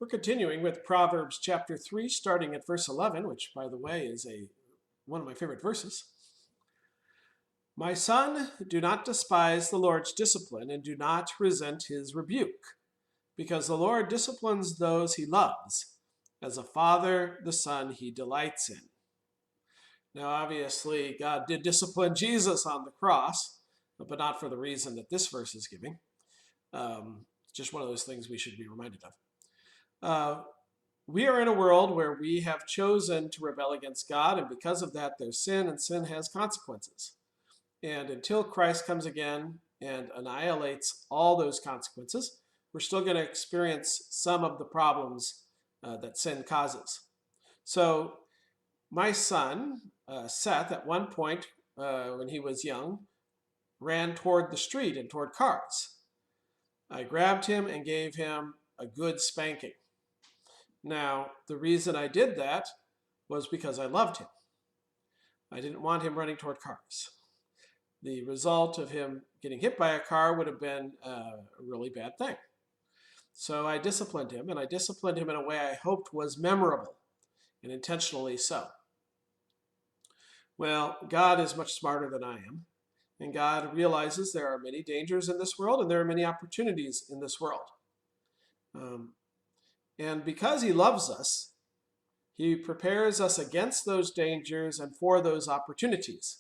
We're continuing with Proverbs chapter 3, starting at verse 11, which, by the way, is one of my favorite verses. My son, do not despise the Lord's discipline, and do not resent his rebuke, because the Lord disciplines those he loves. As a father, the son he delights in. Now, obviously, God did discipline Jesus on the cross, but not for the reason that this verse is giving. Just one of those things we should be reminded of. We are in a world where we have chosen to rebel against God, and because of that, there's sin, and sin has consequences. And until Christ comes again and annihilates all those consequences, we're still going to experience some of the problems that sin causes. So my son, Seth, at one point when he was young, ran toward the street and toward cars. I grabbed him and gave him a good spanking. Now, the reason I did that was because I loved him. I didn't want him running toward cars. The result of him getting hit by a car would have been a really bad thing. So I disciplined him, and I disciplined him in a way I hoped was memorable, and intentionally so. Well, God is much smarter than I am, and God realizes there are many dangers in this world, and there are many opportunities in this world. And because he loves us, he prepares us against those dangers and for those opportunities.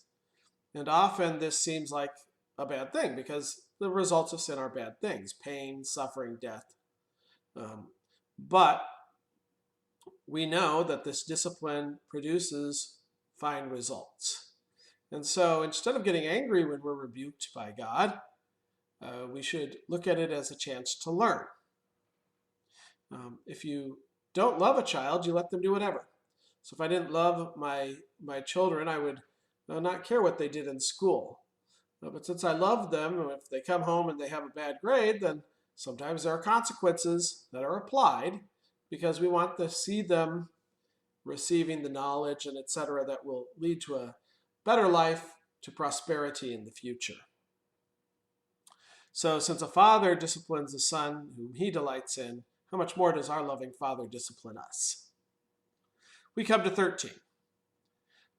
And often this seems like a bad thing because the results of sin are bad things: pain, suffering, death. But we know that this discipline produces fine results. And so instead of getting angry when we're rebuked by God, we should look at it as a chance to learn. If you don't love a child, you let them do whatever. So if I didn't love my children, I would not care what they did in school. But since I love them, if they come home and they have a bad grade, then sometimes there are consequences that are applied because we want to see them receiving the knowledge and etc. that will lead to a better life, to prosperity in the future. So since a father disciplines a son whom he delights in, how much more does our loving Father discipline us? We come to 13.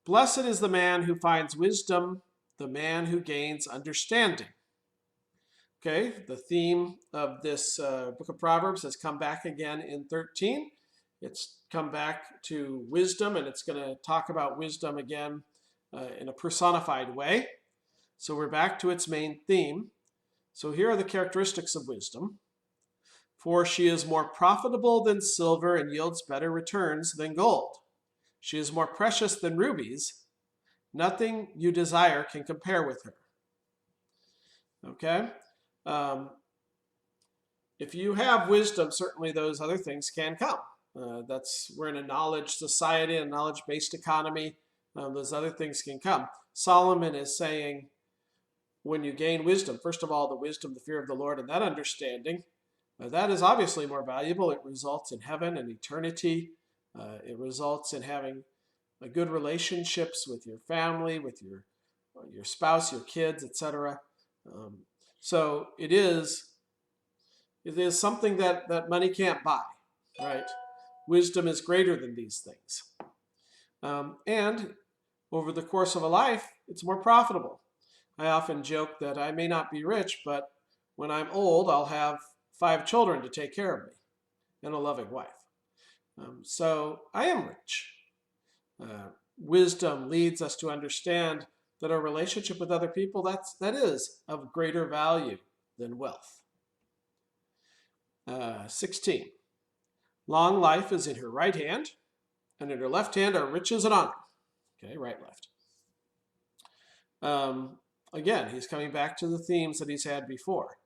Blessed is the man who finds wisdom, the man who gains understanding. Okay, the theme of this book of Proverbs has come back again in 13. It's come back to wisdom, and it's going to talk about wisdom again in a personified way. So we're back to its main theme. So here are the characteristics of wisdom. For she is more profitable than silver and yields better returns than gold. She is more precious than rubies. Nothing you desire can compare with her. Okay? If you have wisdom, certainly those other things can come. We're in a knowledge society, a knowledge-based economy. Those other things can come. Solomon is saying, when you gain wisdom, first of all, the wisdom, the fear of the Lord, and that understanding, that is obviously more valuable. It results in heaven and eternity. It results in having good relationships with your family, with your spouse, your kids, etc. So it is something that money can't buy, right? Wisdom is greater than these things. And over the course of a life, it's more profitable. I often joke that I may not be rich, but when I'm old, I'll have 5 children to take care of me and a loving wife. So I am rich. Wisdom leads us to understand that our relationship with other people, that is of greater value than wealth. 16. Long life is in her right hand, and in her left hand are riches and honor. Okay, right, left. Again, he's coming back to the themes that he's had before.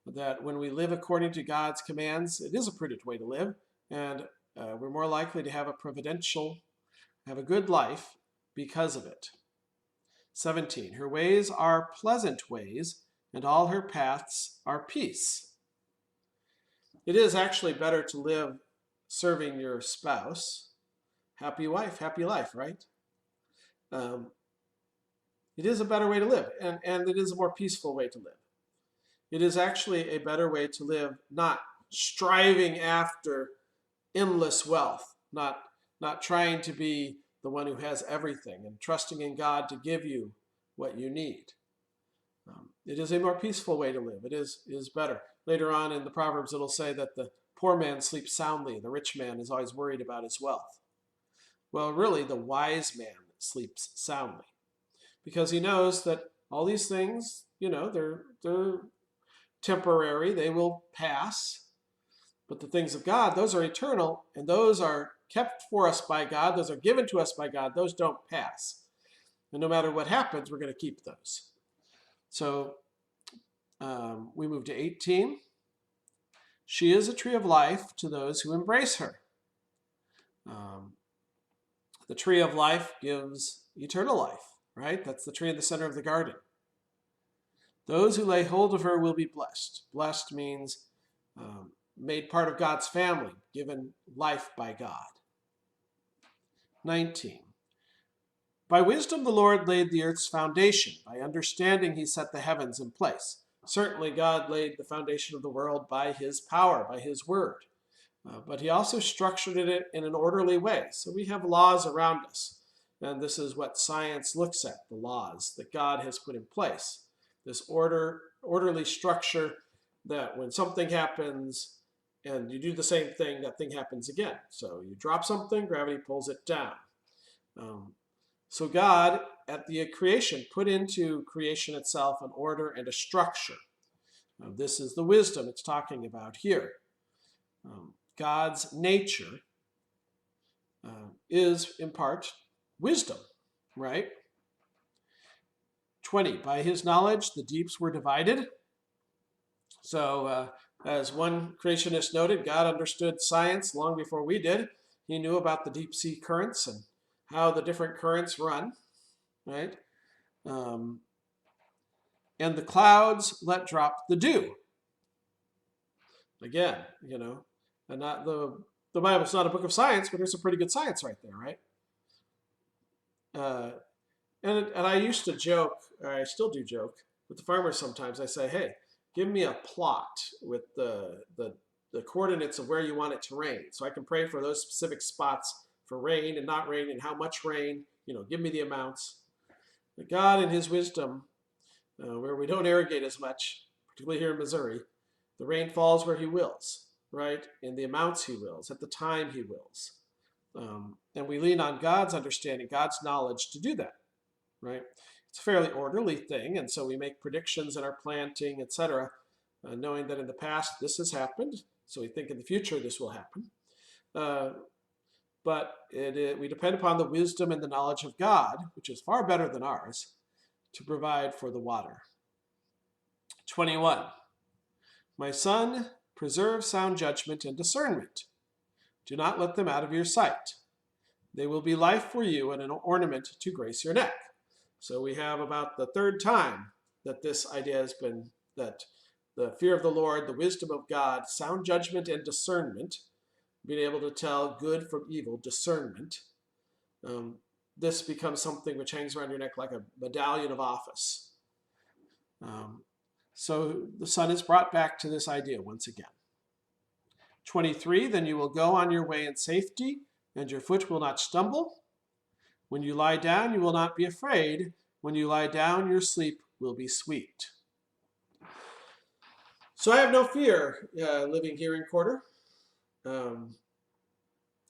That when we live according to God's commands, it is a prudent way to live, and we're more likely to have a good life because of it. 17. Her ways are pleasant ways, and all her paths are peace. It is actually better to live serving your spouse. Happy wife, happy life, right? It is a better way to live, and it is a more peaceful way to live. It is actually a better way to live, not striving after endless wealth, not trying to be the one who has everything, and trusting in God to give you what you need. It is a more peaceful way to live. It is better. Later on in the Proverbs, it'll say that the poor man sleeps soundly, the rich man is always worried about his wealth. Well, really, the wise man sleeps soundly, because he knows that all these things, they're temporary, they will pass. But the things of God, those are eternal, and those are kept for us by God. Those are given to us by God. Those don't pass. And no matter what happens, we're going to keep those. So we move to 18. She is a tree of life to those who embrace her. The tree of life gives eternal life, right? That's the tree in the center of the garden. Those who lay hold of her will be blessed. Blessed means made part of God's family, given life by God. 19. By wisdom the Lord laid the earth's foundation. By understanding he set the heavens in place. Certainly God laid the foundation of the world by his power, by his word. But he also structured it in an orderly way. So we have laws around us. And this is what science looks at, the laws that God has put in place. This orderly structure that when something happens and you do the same thing, that thing happens again. So you drop something, gravity pulls it down. So God, at the creation, put into creation itself an order and a structure. This is the wisdom it's talking about here. God's nature is, in part, wisdom, right? 20, by his knowledge, the deeps were divided. So, as one creationist noted, God understood science long before we did. He knew about the deep sea currents and how the different currents run, right? And the clouds let drop the dew. Again, and not the Bible's not a book of science, but there's some pretty good science right there, right? And I used to joke, or I still do joke, with the farmers sometimes. I say, hey, give me a plot with the coordinates of where you want it to rain, so I can pray for those specific spots for rain and not rain and how much rain. Give me the amounts. But God in his wisdom, where we don't irrigate as much, particularly here in Missouri, the rain falls where he wills, right? In the amounts he wills, at the time he wills. And we lean on God's understanding, God's knowledge to do that, right? It's a fairly orderly thing, and so we make predictions in our planting, etc., knowing that in the past this has happened, so we think in the future this will happen. But we depend upon the wisdom and the knowledge of God, which is far better than ours, to provide for the water. 21. My son, preserve sound judgment and discernment. Do not let them out of your sight. They will be life for you and an ornament to grace your neck. So we have about the third time that this idea has been, that the fear of the Lord, the wisdom of God, sound judgment and discernment, being able to tell good from evil, discernment, this becomes something which hangs around your neck like a medallion of office. So the son is brought back to this idea once again. 23, then you will go on your way in safety, and your foot will not stumble. When you lie down, you will not be afraid. When you lie down, your sleep will be sweet. So I have no fear living here in Quarter. I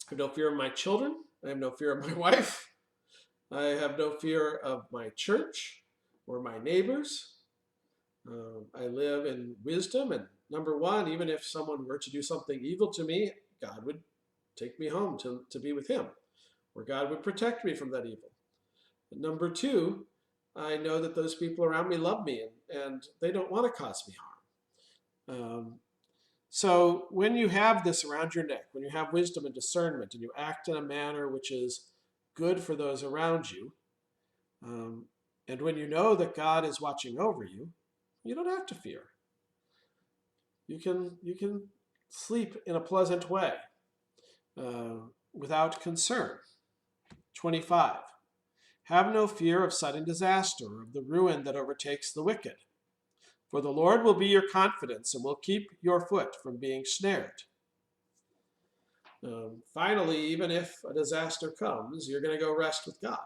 have no fear of my children. I have no fear of my wife. I have no fear of my church or my neighbors. I live in wisdom, and number one, even if someone were to do something evil to me, God would take me home to be with him, or God would protect me from that evil. And number two, I know that those people around me love me, and they don't want to cause me harm. So when you have this around your neck, when you have wisdom and discernment, and you act in a manner which is good for those around you, and when you know that God is watching over you, you don't have to fear. You can sleep in a pleasant way without concern. 25. Have no fear of sudden disaster, or of the ruin that overtakes the wicked. For the Lord will be your confidence and will keep your foot from being snared. Finally, even if a disaster comes, you're going to go rest with God.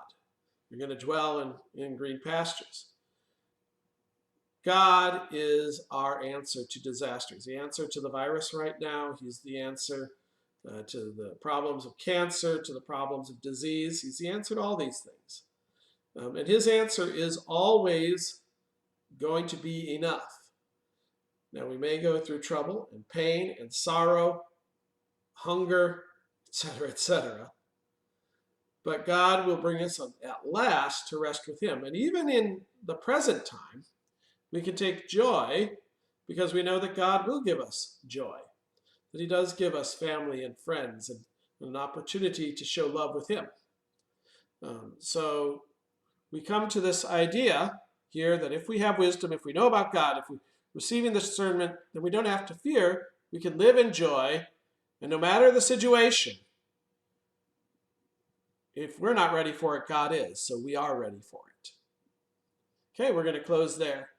You're going to dwell in green pastures. God is our answer to disasters. The answer to the virus right now. He's the answer to the problems of cancer, to the problems of disease. He's the answer to all these things. And his answer is always going to be enough. Now, we may go through trouble and pain and sorrow, hunger, etc., etc. But God will bring us at last to rest with him. And even in the present time, we can take joy because we know that God will give us joy, that he does give us family and friends and an opportunity to show love with him. So we come to this idea here that if we have wisdom, if we know about God, if we're receiving the discernment, then we don't have to fear. We can live in joy, and no matter the situation, if we're not ready for it, God is, so we are ready for it. Okay, we're going to close there.